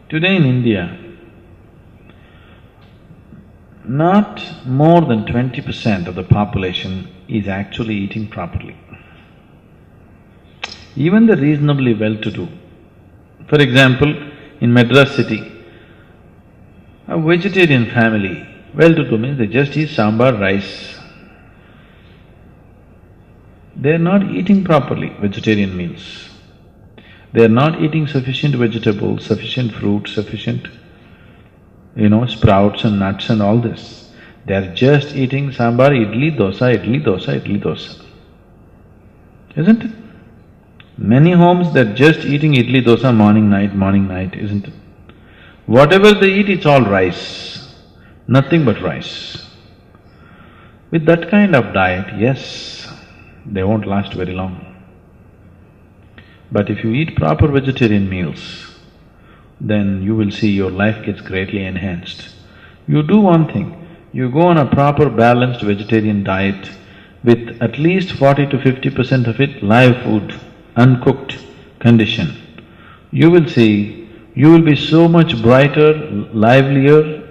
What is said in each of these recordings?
Today in India, not more than 20% of the population is actually eating properly. Even the reasonably well-to-do. For example, in Madras city, a vegetarian family, well-to-do means they just eat sambar, rice. They're not eating properly vegetarian meals. They're not eating sufficient vegetables, sufficient fruit, sufficient, sprouts and nuts and all this. They're just eating sambar, idli, dosa, idli, dosa, idli, dosa. Isn't it? Many homes, they're just eating idli, dosa morning, night, isn't it? Whatever they eat, it's all rice, nothing but rice. With that kind of diet, yes, they won't last very long. But if you eat proper vegetarian meals, then you will see your life gets greatly enhanced. You do one thing, you go on a proper balanced vegetarian diet with at least 40 to 50% of it live food, uncooked condition. You will see, you will be so much brighter, livelier,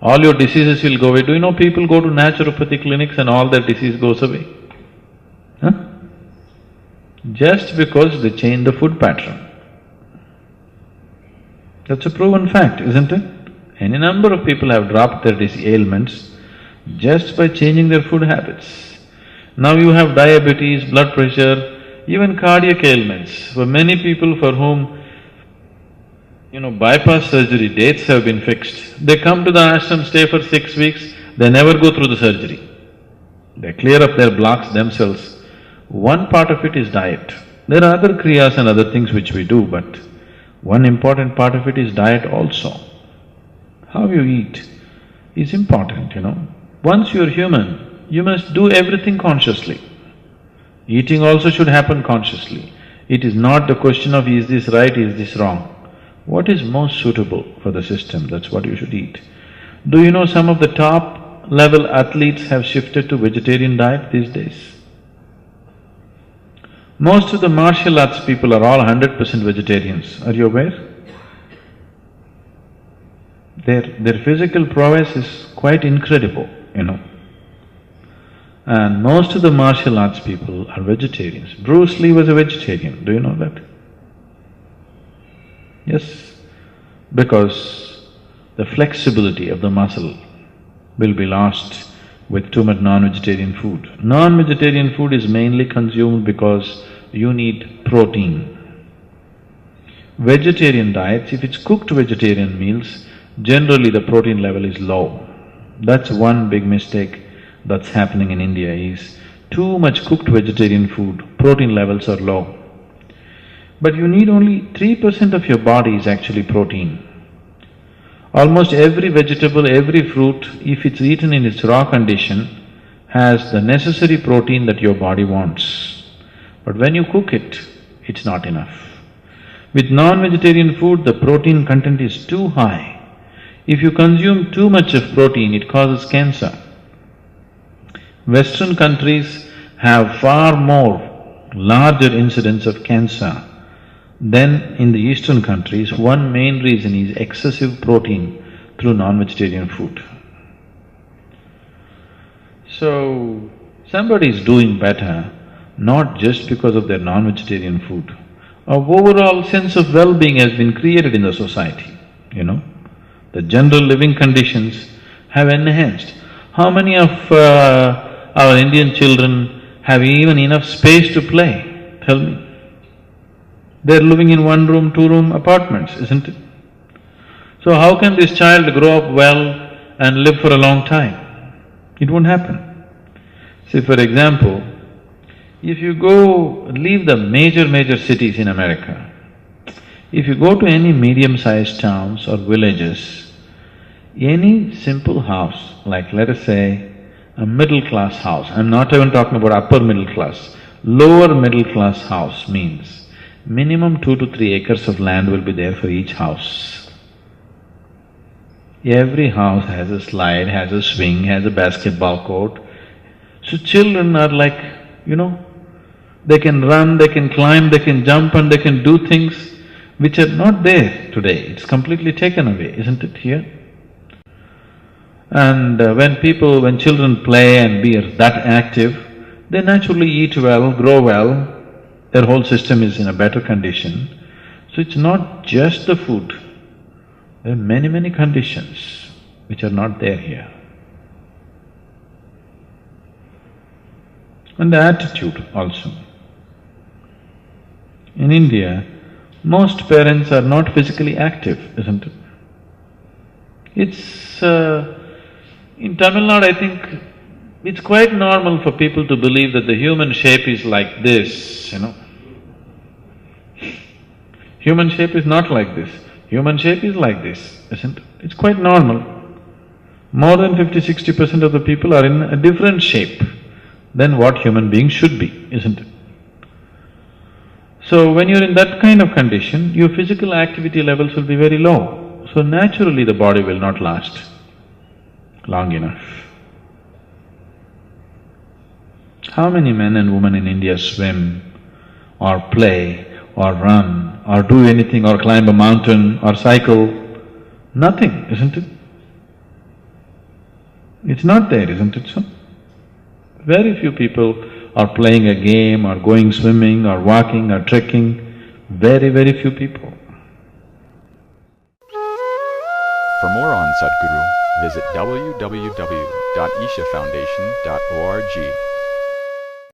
all your diseases will go away. Do you know people go to naturopathy clinics and all their disease goes away? Huh? Just because they change the food pattern. That's a proven fact, isn't it? Any number of people have dropped their ailments just by changing their food habits. Now you have diabetes, blood pressure, even cardiac ailments. For many people for whom, bypass surgery dates have been fixed, they come to the ashram, stay for 6 weeks, they never go through the surgery. They clear up their blocks themselves. One part of it is diet. There are other kriyas and other things which we do, but one important part of it is diet also. How you eat is important, Once you're human, you must do everything consciously. Eating also should happen consciously. It is not the question of is this right, is this wrong. What is most suitable for the system, that's what you should eat. Do you know some of the top level athletes have shifted to vegetarian diet these days? Most of the martial arts people are all 100% vegetarians, are you aware? Their physical prowess is quite incredible, And most of the martial arts people are vegetarians. Bruce Lee was a vegetarian, do you know that? Yes, because the flexibility of the muscle will be lost with too much non-vegetarian food. Non-vegetarian food is mainly consumed because you need protein. Vegetarian diets, if it's cooked vegetarian meals, generally the protein level is low. That's one big mistake that's happening in India is too much cooked vegetarian food, protein levels are low. But you need only 3% of your body is actually protein. Almost every vegetable, every fruit, if it's eaten in its raw condition, has the necessary protein that your body wants. But when you cook it, it's not enough. With non-vegetarian food, the protein content is too high. If you consume too much of protein, it causes cancer. Western countries have far more larger incidence of cancer than in the eastern countries. One main reason is excessive protein through non-vegetarian food. So, somebody is doing better not just because of their non-vegetarian food. An overall sense of well-being has been created in the society, The general living conditions have enhanced. How many of our Indian children have even enough space to play? Tell me. They're living in one-room, two-room apartments, isn't it? So how can this child grow up well and live for a long time? It won't happen. See, for example, if you leave the major cities in America, if you go to any medium-sized towns or villages, any simple house, like let us say a middle-class house, I'm not even talking about upper middle class, lower middle-class house means minimum 2 to 3 acres of land will be there for each house. Every house has a slide, has a swing, has a basketball court. So children are like, they can run, they can climb, they can jump and they can do things which are not there today. It's completely taken away, isn't it, here? And when children play and be that active, they naturally eat well, grow well, their whole system is in a better condition. So it's not just the food, there are many, many conditions which are not there here. And the attitude also. In India, most parents are not physically active, isn't it? It's… in Tamil Nadu, I think it's quite normal for people to believe that the human shape is like this, Human shape is not like this, human shape is like this, isn't it? It's quite normal. More than 50–60% of the people are in a different shape than what human beings should be, isn't it? So when you're in that kind of condition, your physical activity levels will be very low. So naturally the body will not last long enough. How many men and women in India swim or play or run or do anything or climb a mountain or cycle? Nothing, isn't it? It's not there, isn't it so? Very few people are playing a game or going swimming or walking or trekking, very, very few people. For more on Sadhguru, visit www.ishafoundation.org.